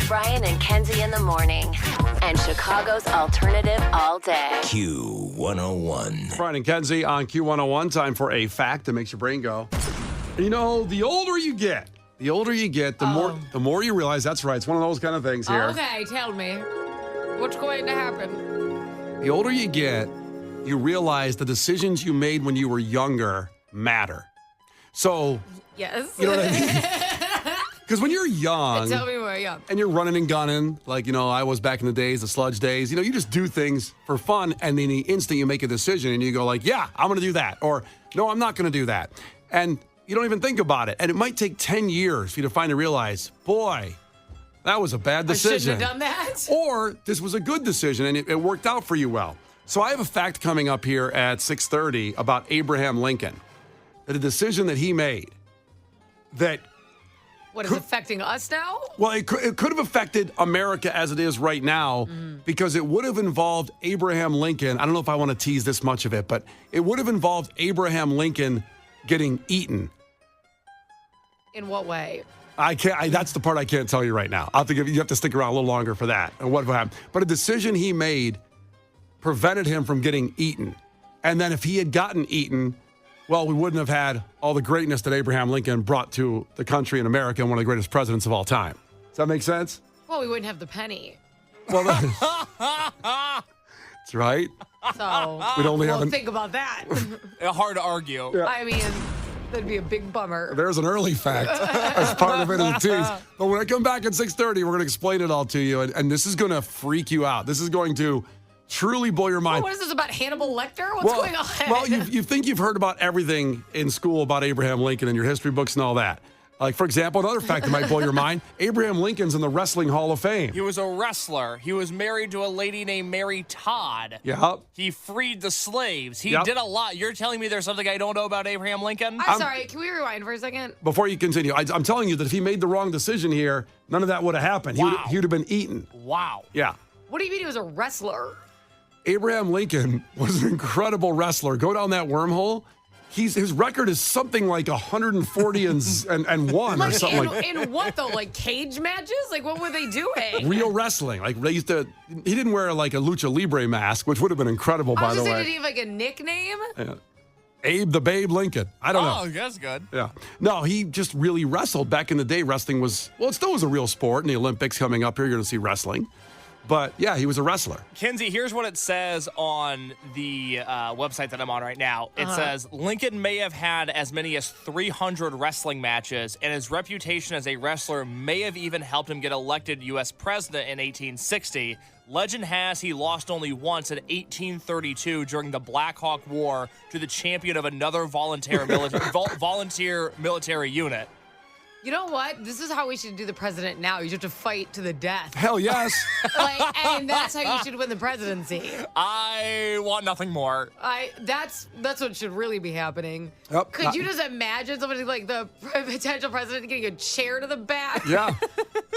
Brian and Kenzie in the morning. And Chicago's alternative all day. Q101. Brian and Kenzie on Q101. Time for a fact that makes your brain go. You know, the older you get, the more you realize that's right. It's one of those kind of things here. Okay, tell me. What's going to happen? The older you get, you realize the decisions you made when you were younger matter. So, Yes. you know what I mean? Because when you're young, Tell me more, yeah. and you're running and gunning, like, you know, I was back in the days, the sludge days, you know, you just do things for fun, and in the instant you make a decision, and you go like, yeah, I'm going to do that, or no, I'm not going to do that. And you don't even think about it. And it might take 10 years for you to finally realize, boy, that was a bad decision. I shouldn't have done that. Or this was a good decision, and it worked out for you well. So I have a fact coming up here at 6:30 about Abraham Lincoln, that a decision that he made that What is affecting us now? Well, it could have affected America as it is right now because it would have involved Abraham Lincoln. I don't know if I want to tease this much of it, but it would have involved Abraham Lincoln getting eaten. In what way? That's the part I can't tell you right now. You have to stick around a little longer for that and what happened. But a decision he made prevented him from getting eaten. And then if he had gotten eaten, well, we wouldn't have had all the greatness that Abraham Lincoln brought to the country and America and one of the greatest presidents of all time. Does that make sense? Well, we wouldn't have the penny. Well, that's right. So We'd only have think about that. Hard to argue. Yeah. I mean, that'd be a big bummer. There's an early fact as part of it in the tease. But when I come back at 6:30, we're going to explain it all to you. And this is going to freak you out. This is going to truly blow your mind. What is this about Hannibal Lecter? What's going on? Well, you think you've heard about everything in school about Abraham Lincoln and your history books and all that. Like, for example, another fact that might blow your mind, Abraham Lincoln's in the Wrestling Hall of Fame. He was a wrestler. He was married to a lady named Mary Todd. Yep. He freed the slaves. He Yep. did a lot. You're telling me there's something I don't know about Abraham Lincoln? I'm sorry. Can we rewind for a second? Before you continue, I'm telling you that if he made the wrong decision here, none of that would have happened. Wow. He would have been eaten. Wow. Yeah. What do you mean he was a wrestler? Abraham Lincoln was an incredible wrestler. Go down that wormhole. His record is something like 140 and one or something like that. In what though? Like cage matches? Like what were they doing? Real wrestling. Like they used to. He didn't wear like a lucha libre mask, which would have been incredible, by the way. Did he have like a nickname? Yeah. Abe the Babe Lincoln. I don't know. Oh, that's good. Yeah. No, he just really wrestled. Back in the day, wrestling was, well, it still was a real sport. In the Olympics coming up here, you're going to see wrestling. But, yeah, he was a wrestler. Kenzie, here's what it says on the website that I'm on right now. It says, Lincoln may have had as many as 300 wrestling matches, and his reputation as a wrestler may have even helped him get elected U.S. president in 1860. Legend has he lost only once in 1832 during the Black Hawk War to the champion of another volunteer military unit. You know what? This is how we should do the president now. You have to fight to the death. Hell yes. And that's how you should win the presidency. I want nothing more. That's what should really be happening. Yep. Could you just imagine somebody like the potential president getting a chair to the back? Yeah.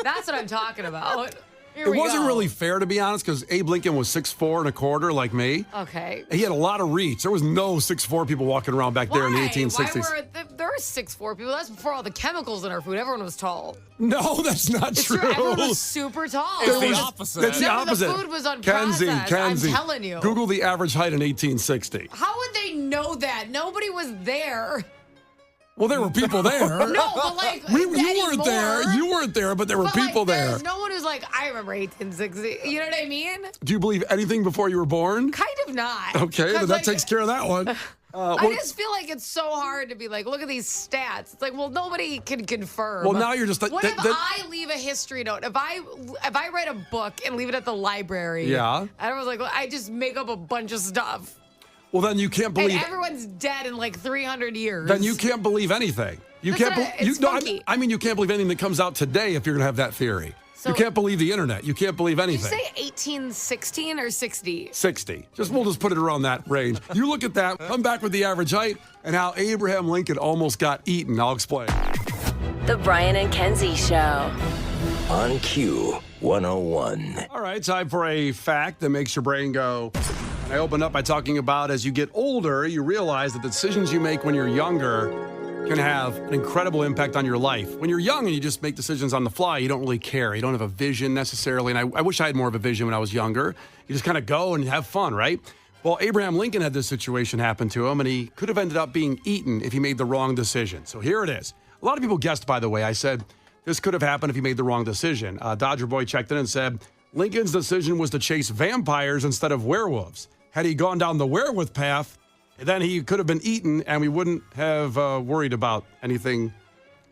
That's what I'm talking about. Here It we wasn't go. really fair, to be honest, because Abe Lincoln was 6'4", like me. Okay. He had a lot of reach. There was no 6'4" people walking around back there in the 1860s. There were 6'4" people. That's before all the chemicals in our food. Everyone was tall. No, that's not It's true. true. Everyone was super tall. It's the opposite. It's the No, opposite. the food was unprocessed. Kenzie, I'm telling you. Google the average height in 1860. How would they know that? Nobody was there. Well, there were people there. No, but like You anymore, weren't there. You weren't there, but there were but people there. There's no one who's like, I remember 1860. You know what I mean? Do you believe anything before you were born? Kind of not. Okay, then that takes care of that one. I just feel like it's so hard to be like, look at these stats. It's like, well, nobody can confirm. Well, now you're just like, what if I leave a history note? If I write a book and leave it at the library, Yeah. and everyone's like, well, I just make up a bunch of stuff. Well, then you can't And believe. everyone's dead in like 300 years. Then you can't believe anything. You That's can't. not- it's funky. I mean, you can't believe anything that comes out today if you're going to have that theory. So- you can't believe the internet. You can't believe Did you anything. say 1816 or 60? 60. We'll just put it around that range. You look at that, come back with the average height, and how Abraham Lincoln almost got eaten. I'll explain. The Brian and Kenzie Show. On Q101. All right, time for a fact that makes your brain go. I opened up by talking about as you get older, you realize that the decisions you make when you're younger can have an incredible impact on your life. When you're young and you just make decisions on the fly, you don't really care. You don't have a vision necessarily. And I wish I had more of a vision when I was younger. You just kind of go and have fun, right? Well, Abraham Lincoln had this situation happen to him, and he could have ended up being eaten if he made the wrong decision. So here it is. A lot of people guessed, by the way. I said this could have happened if he made the wrong decision. Dodger Boy checked in and said, Lincoln's decision was to chase vampires instead of werewolves. Had he gone down the werewolf path, then he could have been eaten, and we wouldn't have worried about anything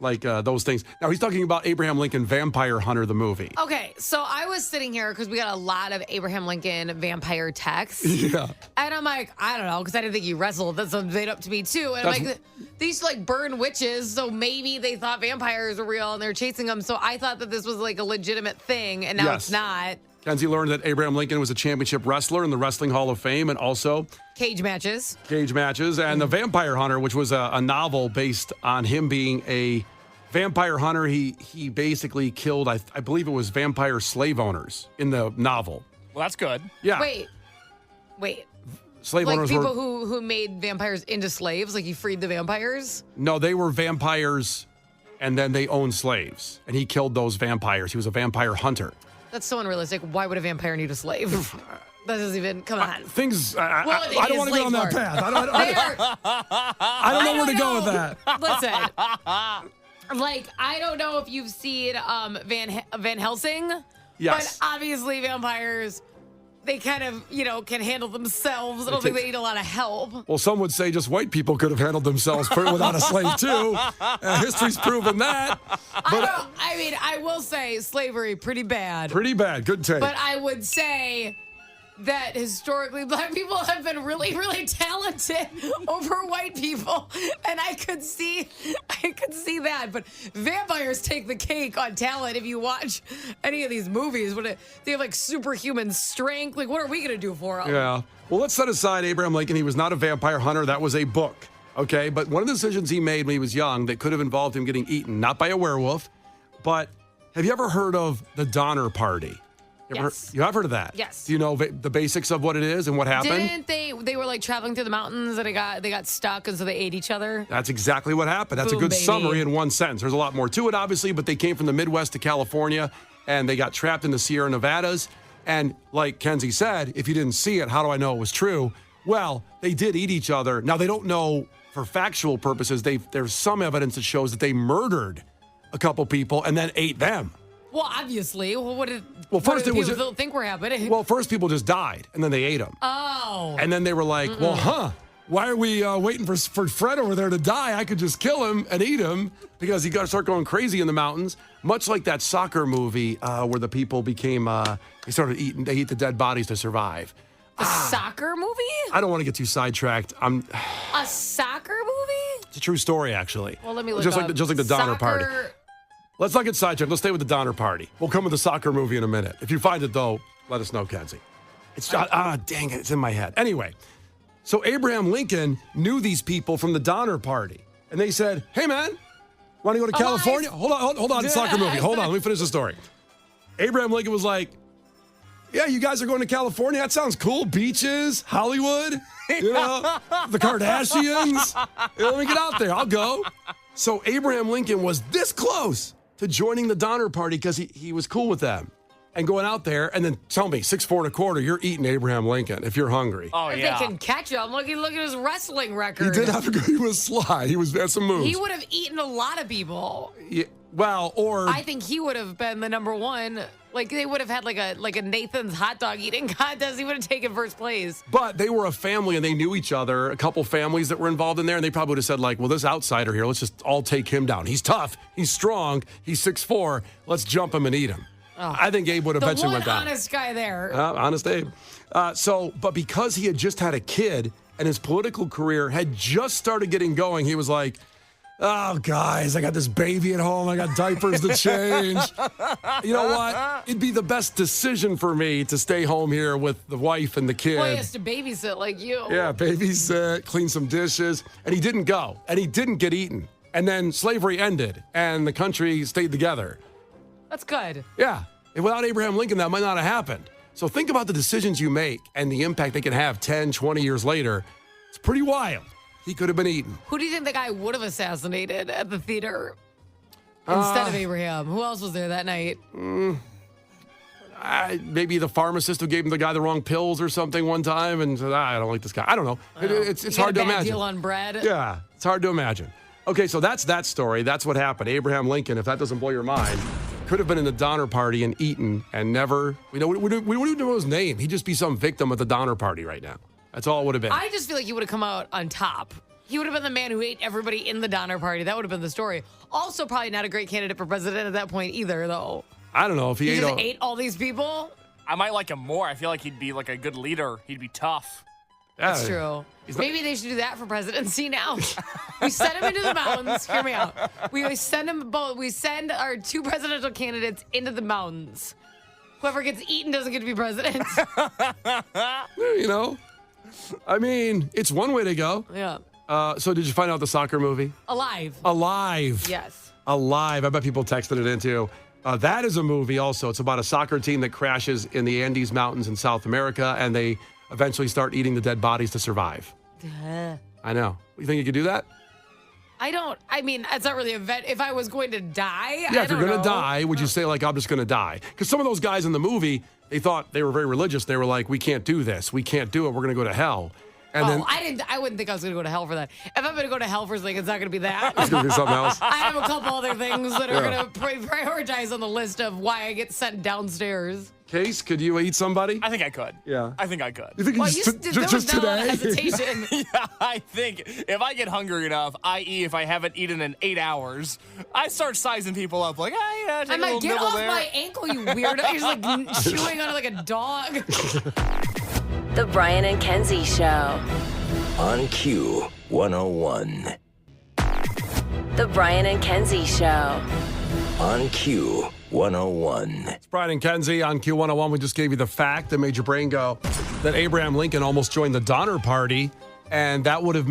like those things. Now, he's talking about Abraham Lincoln Vampire Hunter, the movie. Okay, so I was sitting here because we got a lot of Abraham Lincoln vampire texts. Yeah. And I'm like, I don't know, because I didn't think he wrestled. That sounds made up to me, too. And I'm like, they used to, like, burn witches, so maybe they thought vampires were real and they're chasing them. So I thought that this was, like, a legitimate thing, and now it's not. Kenzie learned that Abraham Lincoln was a championship wrestler in the Wrestling Hall of Fame and also Cage matches. And The Vampire Hunter, which was a novel based on him being a vampire hunter. He basically killed, I believe it was vampire slave owners in the novel. Well, that's good. Yeah. Wait. Slave like owners people were, who made vampires into slaves? Like he freed the vampires? No, they were vampires and then they owned slaves. And he killed those vampires. He was a vampire hunter. That's so unrealistic. Why would a vampire need a slave? That doesn't even, come on. I don't want to go on that path. I don't know where to go with that. Listen, like, I don't know if you've seen Van Helsing. Yes. But obviously vampires, they kind of, can handle themselves. I don't think they need a lot of help. Well, some would say just white people could have handled themselves without a slave, too. History's proven that. But, I will say slavery, pretty bad. Pretty bad. Good take. But I would say that historically black people have been really, really talented over white people. And I could see that. But vampires take the cake on talent if you watch any of these movies. They have like superhuman strength. Like, what are we going to do for them? Yeah. Well, let's set aside Abraham Lincoln. He was not a vampire hunter. That was a book. Okay. But one of the decisions he made when he was young that could have involved him getting eaten, not by a werewolf, but have you ever heard of the Donner Party? Yes. You have heard of that? Yes. Do you know the basics of what it is and what happened? Didn't they were like traveling through the mountains and they got stuck and so they ate each other? That's exactly what happened. That's Boom, a good baby. summary in one sentence. There's a lot more to it, obviously, but they came from the Midwest to California and they got trapped in the Sierra Nevadas. And like Kenzie said, if you didn't see it, how do I know it was true? Well, they did eat each other. Now, they don't know for factual purposes. There's some evidence that shows that they murdered a couple people and then ate them. Well, obviously. What did first it was people think were happening? Well, first people just died, and then they ate them. Oh. And then they were like, why are we waiting for Fred over there to die? I could just kill him and eat him because he got to start going crazy in the mountains. Much like that soccer movie where the people became, they eat the dead bodies to survive. A soccer movie? I don't want to get too sidetracked. A soccer movie? It's a true story, actually. Well, let me look just up. like the Donner Party. Let's not get sidetracked. Let's stay with the Donner Party. We'll come with the soccer movie in a minute. If you find it, though, let us know, Kenzie. It's dang it, it's in my head. Anyway, so Abraham Lincoln knew these people from the Donner Party. And they said, hey, man, want to go to California? Hold on, soccer movie. Hold on, let me finish the story. Abraham Lincoln was like, yeah, you guys are going to California? That sounds cool. Beaches, Hollywood, the Kardashians. Let me get out there. I'll go. So Abraham Lincoln was this close to joining the Donner Party because he was cool with them and going out there and then tell me 6'4 1/4, you're eating Abraham Lincoln if you're hungry. Oh, if yeah. they can catch him, look at his wrestling record. He did have he was sly. He had some moves. He would have eaten a lot of people. Yeah, I think he would have been the number one. Like they would have had like a Nathan's hot dog eating contest. He would have taken first place. But they were a family and they knew each other. A couple families that were involved in there, and they probably would have said like, well, this outsider here, let's just all take him down. He's tough. He's strong. He's 6'4". Let's jump him and eat him. Oh, I think Abe would have eventually went down. The one honest guy there. Honest Abe. But because he had just had a kid and his political career had just started getting going, he was like, oh, guys, I got this baby at home. I got diapers to change. You know what? It'd be the best decision for me to stay home here with the wife and the kid. Well, he has to babysit like you. Yeah, babysit, clean some dishes. And he didn't go. And he didn't get eaten. And then slavery ended. And the country stayed together. That's good. Yeah. And without Abraham Lincoln, that might not have happened. So think about the decisions you make and the impact they can have 10, 20 years later. It's pretty wild. he could have been eaten. Who do you think the guy would have assassinated at the theater instead of Abraham? Who else was there that night? Maybe the pharmacist who gave him the guy the wrong pills or something one time and said, I don't like this guy. I don't know. It's hard to imagine. Deal on bread. Yeah, it's hard to imagine. Okay, so that's that story. That's what happened. Abraham Lincoln, if that doesn't blow your mind, could have been in the Donner Party and eaten and never, we don't even know his name. He'd just be some victim of the Donner Party right now. That's all it would have been. I just feel like he would have come out on top. He would have been the man who ate everybody in the Donner Party. That would have been the story. Also, probably not a great candidate for president at that point either, though. I don't know if he ate all these people. I might like him more. I feel like he'd be like a good leader. He'd be tough. That's true. Maybe they should do that for presidency now. We send him into the mountains. Hear me out. We send him both. We send our 2 presidential candidates into the mountains. Whoever gets eaten doesn't get to be president. You know, I mean, it's one way to go. Yeah. So did you find out the soccer movie? Alive. Yes. Alive. I bet people texted it in too. That is a movie also. It's about a soccer team that crashes in the Andes Mountains in South America, and they eventually start eating the dead bodies to survive. I know. You think you could do that? I mean, it's not really a vet. If I was going to die, Yeah, if you're going to die, would you say, like, I'm just going to die? Because some of those guys in the movie, they thought they were very religious. They were like, we can't do this. We can't do it. We're going to go to hell. And then I wouldn't think I was going to go to hell for that. If I'm going to go to hell for something, it's not going to be that. it's going to be something else. I have a couple other things that are going to prioritize on the list of why I get sent downstairs. Case, could you eat somebody? I think I could. Yeah. I think I could. You think Well, just there was just no today? hesitation. Yeah, I think if I get hungry enough, i.e. if I haven't eaten in 8 hours, I start sizing people up like, take I'm a little like, get nibble off there. my ankle, you weirdo. You're just like chewing on it like a dog. The Brian and Kenzie Show. On Q 101. The Brian and Kenzie Show. On Q 101. It's Brian and Kenzie on Q101. We just gave you the fact that made your brain go that Abraham Lincoln almost joined the Donner Party. And that would have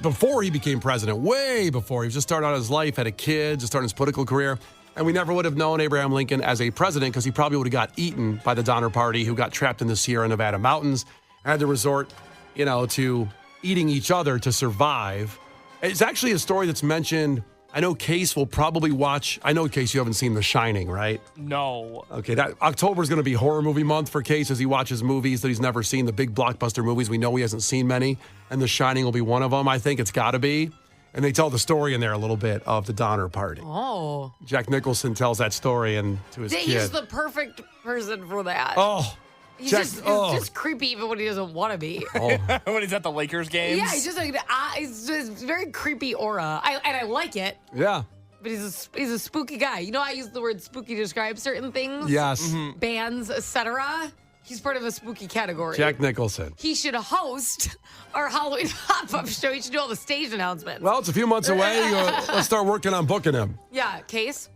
before he became president, way before. He was just starting out his life, had a kid, just starting his political career. And we never would have known Abraham Lincoln as a president because he probably would have got eaten by the Donner Party, who got trapped in the Sierra Nevada mountains and had to resort, to eating each other to survive. It's actually a story that's mentioned. I know Case will probably watch. I know, Case, you haven't seen The Shining, right? No. Okay, that October is going to be horror movie month for Case as he watches movies that he's never seen, the big blockbuster movies. We know he hasn't seen many, and The Shining will be one of them. I think it's got to be. And they tell the story in there a little bit of the Donner Party. Oh. Jack Nicholson tells that story to his kid. He's the perfect person for that. Oh. He's just creepy even when he doesn't want to be. Oh. When he's at the Lakers games. Yeah, he's just like, he's just very creepy aura. I like it. Yeah. But he's a spooky guy. You know, I use the word spooky to describe certain things. Yes. Bands, etc. He's part of a spooky category. Jack Nicholson. He should host our Halloween pop-up show. He should do all the stage announcements. Well, it's a few months away. Let's start working on booking him. Yeah, Case?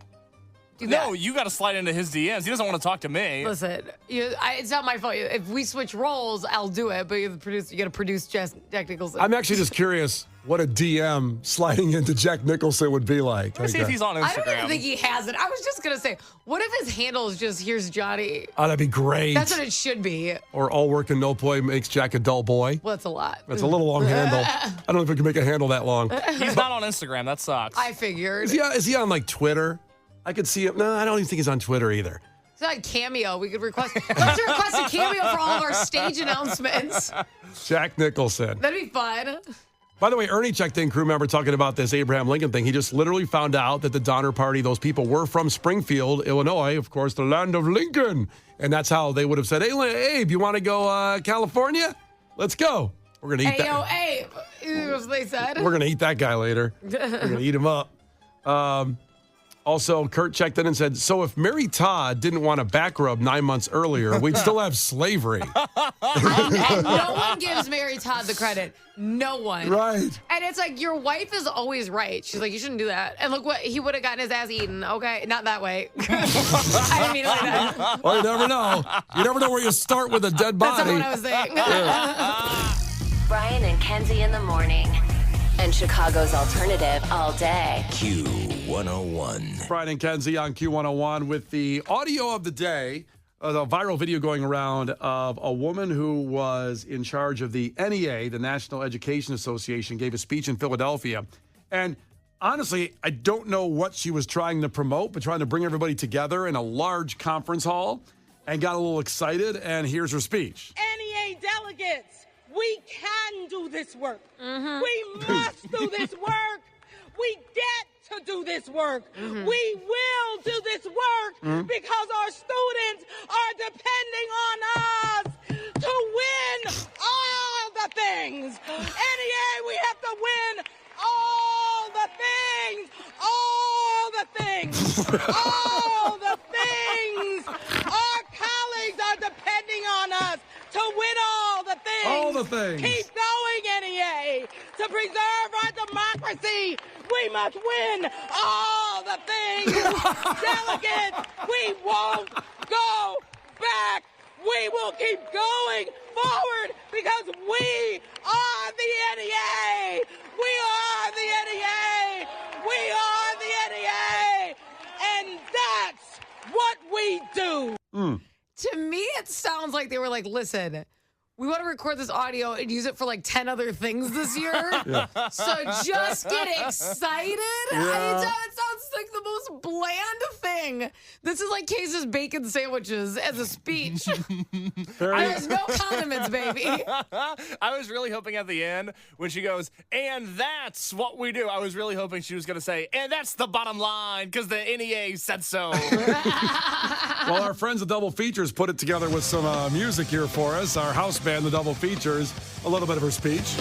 Do No, that. you got to slide into his DMs. He doesn't want to talk to me. Listen, it's not my fault. If we switch roles, I'll do it. But you got to produce Jack Nicholson. I'm actually just curious what a DM sliding into Jack Nicholson would be like. Let me see if he's on Instagram. I don't even think he has it. I was just going to say, what if his handle is just, here's Johnny? Oh, that'd be great. That's what it should be. Or all work and no play makes Jack a dull boy. Well, that's a lot. That's a little long handle. I don't know if we can make a handle that long. He's not on Instagram. That sucks. I figured. Is he on like Twitter? I could see him. No, I don't even think he's on Twitter either. It's not a cameo. We could request. Let's request a cameo for all of our stage announcements. Jack Nicholson. That'd be fun. By the way, Ernie checked in, crew member, talking about this Abraham Lincoln thing. He just literally found out that the Donner Party, those people were from Springfield, Illinois, of course, the land of Lincoln. And that's how they would have said, hey, Abe, you want to go California? Let's go. We're going to eat that. Abe. As they said. We're going to eat that guy later. We're going to eat him up. Also, Kurt checked in and said, so if Mary Todd didn't want a back rub 9 months earlier, we'd still have slavery. And no one gives Mary Todd the credit. No one. Right. And it's like, your wife is always right. She's like, you shouldn't do that. And look what, he would have gotten his ass eaten. Okay, not that way. I didn't mean it like that. Well, you never know. You never know where you start with a dead That's body. not what I was saying. Brian and Kenzie in the morning. And Chicago's alternative all day. Q 101. Brian and Kenzie on Q101 with the audio of the day. a viral video going around of a woman who was in charge of the NEA, the National Education Association, gave a speech in Philadelphia. And honestly, I don't know what she was trying to promote, but trying to bring everybody together in a large conference hall, and got a little excited. And here's her speech. NEA delegates, we can do this work. We must do this work. We get to do this work. We will do this work because our students are depending on us to win all the things. NEA, we have to win all the things. All the things. All the things. Our colleagues are depending on us to win all the things. All the things. Keep going, NEA. To preserve our democracy, we must win all the things. Delegates, we won't go back. We will keep going forward because we are the NEA. We are the NEA. We are the NEA. And that's what we do. To me, it sounds like they were like, listen, we want to record this audio and use it for like 10 other things this year. So just get excited. It sounds like the most bland thing. This is like Case's bacon sandwiches as a speech. There's no condiments, baby. I was really hoping at the end when she goes, and that's what we do. I was really hoping she was going to say, and that's the bottom line because the NEA said so. Well, our friends at Double Features put it together with some music here for us. Our house band, the Double Features, a little bit of her speech.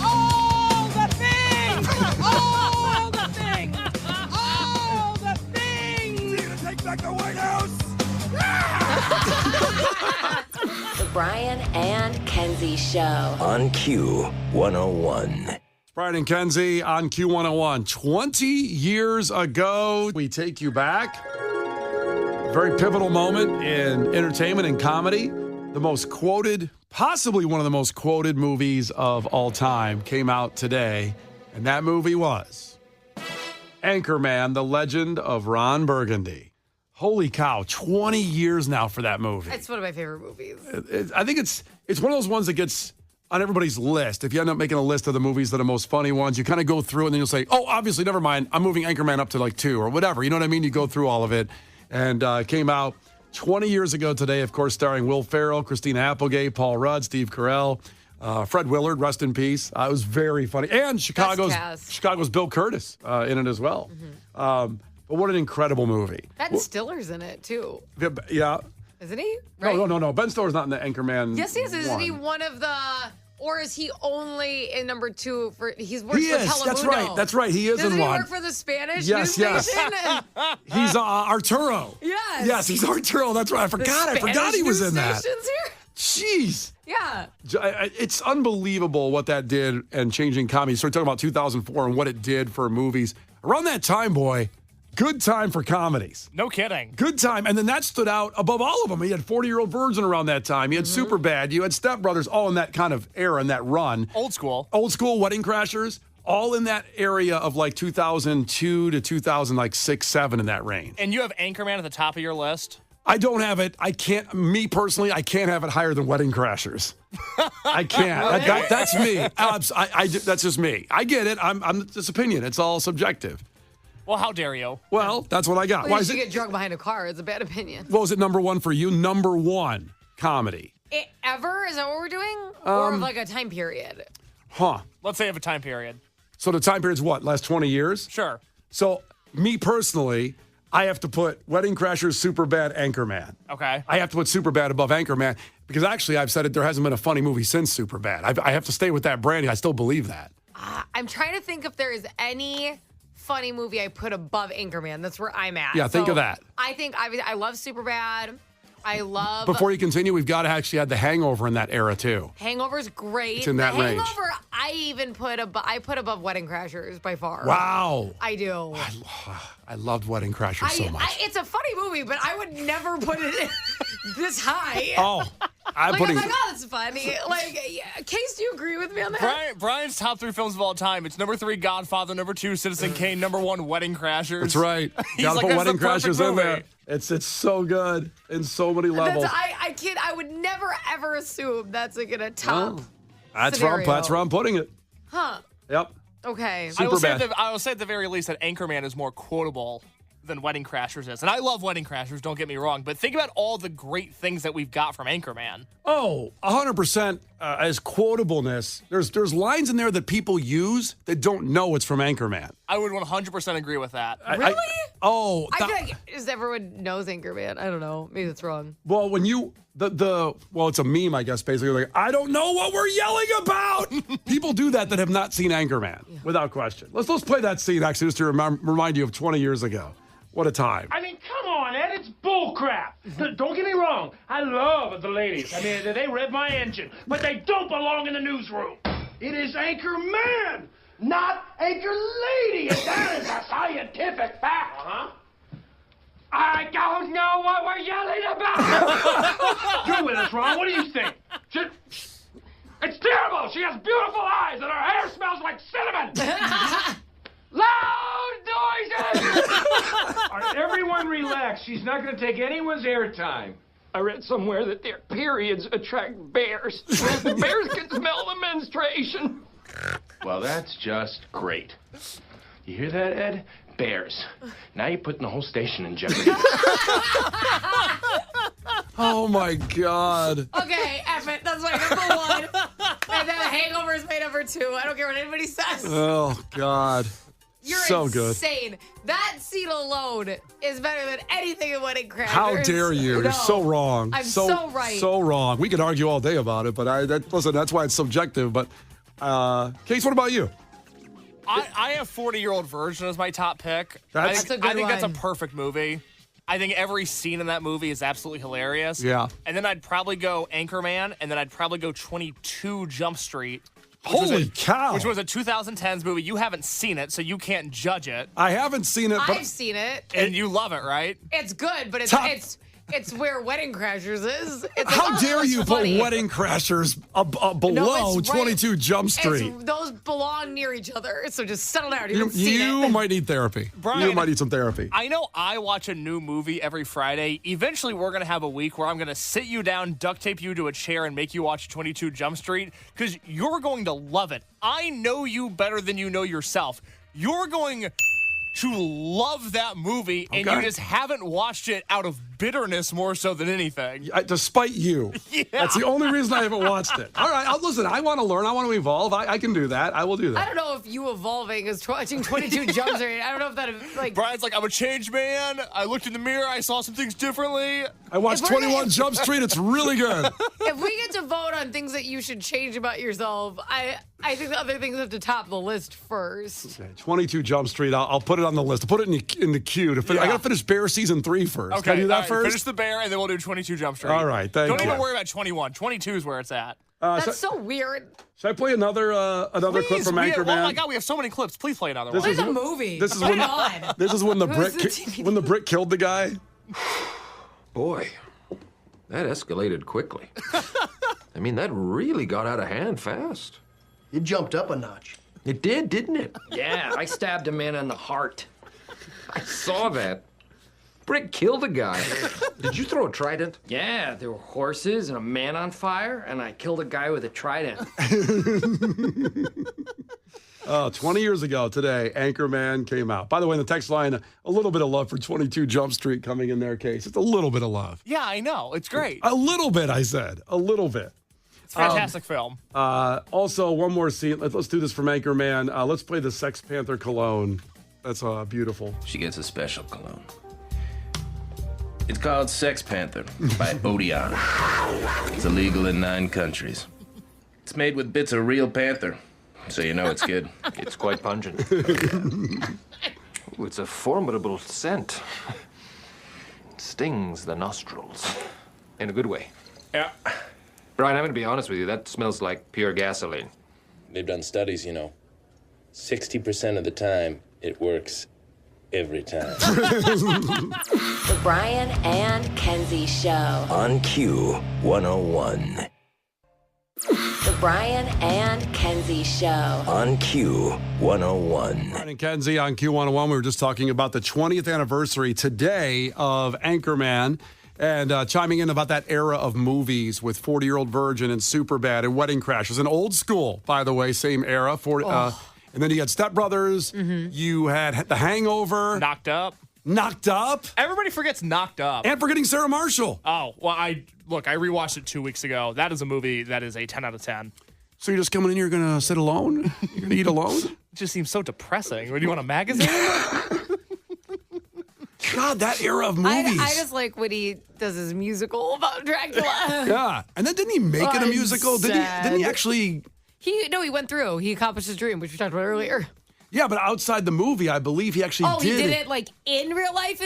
All the things. All the things. All the things. Take back the White House. The Brian and Kenzie Show. On Q101. Brian and Kenzie on Q101. 20 years ago, we take you back. Very pivotal moment in entertainment and comedy. The most quoted, possibly one of the most quoted movies of all time came out today. And that movie was Anchorman, The Legend of Ron Burgundy. Holy cow, 20 years now for that movie. It's one of my favorite movies. I think it's one of those ones that gets on everybody's list. If you end up making a list of the movies that are most funny ones, you kind of go through and then you'll say, oh, obviously, never mind. I'm moving Anchorman up to like 2 or whatever. You know what I mean? You go through all of it. And came out 20 years ago today, of course, starring Will Ferrell, Christina Applegate, Paul Rudd, Steve Carell, Fred Willard, rest in peace. It was very funny. And Chicago's Bill Curtis in it as well. But what an incredible movie. Ben Stiller's in it, too. Yeah. Isn't he? Right? No. Ben Stiller's not in the Anchorman. Yes, he is. Isn't he one of the... Or is he only in number 2 for? He's worked for Telemundo. That's right. He is in one. Doesn't he work for the Spanish news yes. station? He's Arturo. Yes, he's Arturo. That's right. I forgot he was in that. Here? Jeez. Yeah. It's unbelievable what that did and changing comedy. Start talking about 2004 and what it did for movies. Around that time, boy, good time for comedies. No kidding. Good time. And then that stood out above all of them. He had 40-Year-Old Virgin around that time. He had Superbad. You had Step Brothers, all in that kind of era, in that run. Old school, Wedding Crashers, all in that area of like 2002 to 2006, 7 in that range. And you have Anchorman at the top of your list? I don't have it. I can't, me personally, I can't have it higher than Wedding Crashers. I can't. That's me. That's just me. I get it. I'm this opinion. It's all subjective. Well, how dare you? Well, that's what I got. Well, you should get drunk behind a car. It's a bad opinion. What was it, number 1 for you? Number 1, comedy. Ever? Is that what we're doing? Or of like a time period? Huh. Let's say of a time period. So the time period's what, last 20 years? Sure. So me personally, I have to put Wedding Crashers, Superbad, Anchorman. Okay. I have to put Superbad above Anchorman because actually I've said it, there hasn't been a funny movie since Superbad. I have to stay with that branding. I still believe that. I'm trying to think if there is any funny movie I put above Anchorman. That's where I'm at. Yeah, think of that. I think I love Superbad. I love... Before you continue, we've got to actually add The Hangover in that era, too. Hangover's great. It's in that range. Hangover, I even put above Wedding Crashers by far. Wow. I do. I loved Wedding Crashers so much. It's a funny movie, but I would never put it this high. Oh, I'm like, oh, that's funny. Like, Case, do you agree with me on that? Brian's top 3 films of all time. It's number 3, Godfather. Number 2, Citizen Kane. Number 1, Wedding Crashers. That's right. Got to like, put Wedding Crashers in there. It's so good in so many levels. I can't. I would never ever assume that's like in a top. That's scenario. where I'm putting it. Huh. Yep. Okay. I will Superbad. say at the very least that Anchorman is more quotable than Wedding Crashers is. And I love Wedding Crashers, don't get me wrong, but think about all the great things that we've got from Anchorman. Oh, 100% as quotableness. There's lines in there that people use that don't know it's from Anchorman. I would 100% agree with that. Really? I feel like just everyone knows Anchorman. I don't know. Maybe that's wrong. Well, when you it's a meme, I guess, basically. Like, I don't know what we're yelling about. People do that have not seen Anchorman, without question. Let's play that scene actually just to remind you of 20 years ago. What a time. I mean, come on, Ed, it's bullcrap. Don't get me wrong. I love the ladies. I mean, they rev my engine, but they don't belong in the newsroom. It is Anchorman, not Anchor Lady, and that is a scientific fact, huh? I don't know what we're yelling about. You're with us, Ron. What do you think? It's terrible. She has beautiful eyes, and her hair smells like cinnamon. Loud noises! All right, everyone relax. She's not going to take anyone's airtime. I read somewhere that their periods attract bears. The bears can smell the menstruation. Well, that's just great. You hear that, Ed? Bears. Now you're putting the whole station in jeopardy. Oh, my God. Okay, F it. That's my number one. And then Hangover is my number two. I don't care what anybody says. Oh, God. You're so insane. good. That scene alone is better than anything in Wedding Crashers. How dare you? No. You're so wrong. I'm so right. So wrong. We could argue all day about it, but listen, that's why it's subjective. But, Case, what about you? I have 40-Year-Old Virgin as my top pick. That's a good that's a one. perfect movie. I think every scene in that movie is absolutely hilarious. Yeah. And then I'd probably go Anchorman, and then I'd probably go 22 Jump Street. Holy cow. Which was a 2010s movie. You haven't seen it, so you can't judge it. I haven't seen it, but I've seen it. And you love it, right? It's good, but it's where Wedding Crashers is. It's how like, dare it's you funny. put Wedding Crashers below it's right. 22 Jump Street? Those belong near each other, so just settle down. You haven't seen You it. might need therapy. Brian, you might need some therapy. I know I watch a new movie every Friday. Eventually, we're going to have a week where I'm going to sit you down, duct tape you to a chair, and make you watch 22 Jump Street because you're going to love it. I know you better than you know yourself. You're going to love that movie, and you just haven't watched it out of bitterness more so than anything. Despite you. Yeah. That's the only reason I haven't watched it. All right, listen, I want to learn. I want to evolve. I can do that. I will do that. I don't know if you evolving is watching 22 Jump Street. I don't know if that like. Brian's like, I'm a changed man. I looked in the mirror. I saw some things differently. I watched If we're 21 gonna- Jump Street. It's really good. If we get to vote on things that you should change about yourself, I think the other things have to top the list first. Okay, 22 Jump Street. I'll put it on the list. I'll put it in the queue. I got to finish Bear Season 3 first. Okay, Can I do that all right, first? Finish the Bear, and then we'll do 22 Jump Street. All right, thank Don't you. even worry about 21. 22 is where it's at. That's so weird. Should I play another clip Please, from Anchorman? oh my God, we have so many clips. Please play another one. Play the movie. This is Put when it on. this is when the Who's brick the DVD? when the brick killed the guy. Boy, that escalated quickly. I mean, that really got out of hand fast. It jumped up a notch. It did, didn't it? Yeah, I stabbed a man in the heart. I saw that. Brick killed a guy. Did you throw a trident? Yeah, there were horses and a man on fire, and I killed a guy with a trident. 20 years ago today, Anchorman came out. By the way, in the text line, a little bit of love for 22 Jump Street coming in their case. It's a little bit of love. Yeah, I know. It's great. A little bit, I said. A little bit. It's a fantastic film. Also, one more scene. Let's do this from Anchorman. Let's play the Sex Panther cologne. That's beautiful. She gets a special cologne. It's called Sex Panther by Odeon. It's illegal in 9 countries. It's made with bits of real panther, so you know it's good. It's quite pungent. Ooh, it's a formidable scent. It stings the nostrils. In a good way. Yeah. Brian, I'm going to be honest with you. That smells like pure gasoline. They've done studies, 60% of the time, it works every time. The Brian and Kenzie Show. On Q 101. The Brian and Kenzie Show. On Q101. Brian and Kenzie on Q101. We were just talking about the 20th anniversary today of Anchorman. And chiming in about that era of movies with 40-Year-Old Virgin and Superbad and Wedding Crashers. And Old School, by the way, same era. And then you had Step Brothers. Mm-hmm. You had The Hangover. Knocked Up. Knocked Up. Everybody forgets Knocked Up. And forgetting Sarah Marshall. Oh, well, I rewatched it 2 weeks ago. That is a movie that is a 10 out of 10. So you're just coming in here, going to sit alone? You're going to eat alone? It just seems so depressing. Do you want a magazine? God, that era of movies. I just like when he does his musical about Dracula. Yeah. And then didn't he make it a musical? Didn't he actually... He went through. He accomplished his dream, which we talked about earlier. Yeah, but outside the movie, I believe he actually did. Oh, he did it like in real life?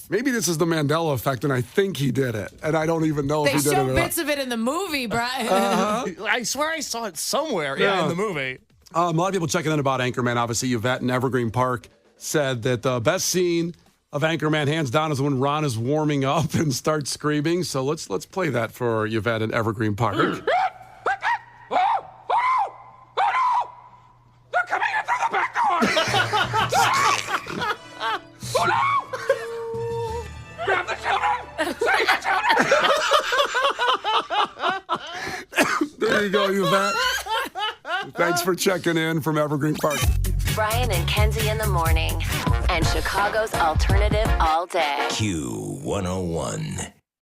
Maybe this is the Mandela effect, and I think he did it. And I don't even know if he did it or not. They show bits of it in the movie, Brian. I swear I saw it somewhere in the movie. A lot of people checking in about Anchorman. Obviously, Yvette in Evergreen Park said that the best scene of Anchorman, hands down, is when Ron is warming up and starts screaming. So let's play that for Yvette in Evergreen Park. Oh, no! They're coming in through the back door! Oh, no! Grab the children! Save the children! There you go, Yvette. Thanks for checking in from Evergreen Park. Brian and Kenzie in the morning. And Chicago's alternative all day. Q101.